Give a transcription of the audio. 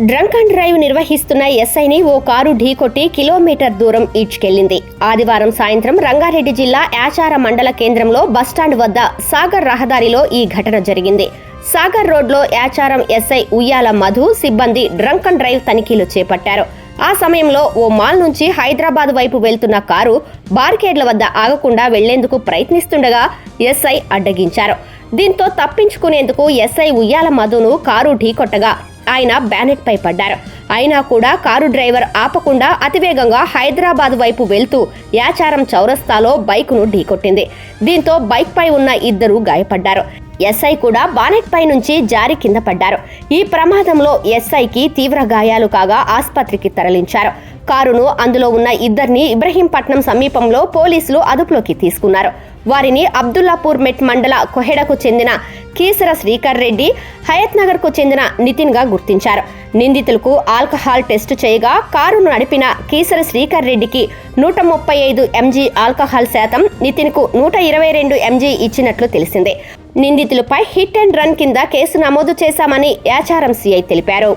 Drunk and drive నిర్వహిస్తున్న ఎస్ఐని ఓ car ఢీకొట్టి kilometre దూరం ఈడ్చుకెళ్లింది. ఆదివారం సాయంత్రం రంగారెడ్డి జిల్లా యాచార మండల కేంద్రంలో బస్టాండ్ వద్ద సాగర్ రహదారిలో ఈ ఘటన జరిగింది. సాగర్ రోడ్లో యాచారం ఎస్ఐ ఉయ్యాల మధు సిబ్బంది డ్రంక్ అండ్ డ్రైవ్ తనిఖీలు చేపట్టారు. ఆ సమయంలో ఓ మాల్ నుంచి హైదరాబాద్ వైపు వెళ్తున్న కారు బార్కేడ్ల వద్ద ఆగకుండా వెళ్లేందుకు ప్రయత్నిస్తుండగా ఎస్ఐ అడ్డగించారు. దీంతో తప్పించుకునేందుకు ఎస్ఐ ఉయ్యాల మధును కారు ఢీకొట్టగా ఆయన బ్యానెట్ పై పడ్డారు. అయినా కూడా కారు డ్రైవర్ ఆపకుండా అతివేగంగా హైదరాబాద్ వైపు వెళ్తూ యాచారం చౌరస్తాలో బైకును ఢీకొట్టింది. దీంతో బైక్ పై ఉన్న ఇద్దరు గాయపడ్డారు. ఎస్ఐ కూడా బానెట్ పై నుంచి జారి కింద పడ్డారు. ఈ ప్రమాదంలో ఎస్ఐకి తీవ్ర గాయాలు కాగా ఆసుపత్రికి తరలించారు. కారును అందులో ఉన్న ఇద్దరిని ఇబ్రహీంపట్నం సమీపంలో పోలీసులు అదుపులోకి తీసుకున్నారు. వారిని అబ్దుల్లాపూర్ మెట్ మండల కొహెడకు చెందిన కీసర శ్రీకర్ రెడ్డి, హయత్ నగర్ కు చెందిన నితిన్ గా గుర్తించారు. నిందితులకు ఆల్కహాల్ టెస్ట్ చేయగా కారును నడిపిన కీసర శ్రీకర్ రెడ్డికి 135 mg ఆల్కహాల్ శాతం, నితిన్ కు 122 mg ఇచ్చినట్లు తెలిసింది. నిందితులపై హిట్ అండ్ రన్ కింద కేసు నమోదు చేశామని యాచారం సిఐ తెలిపారు.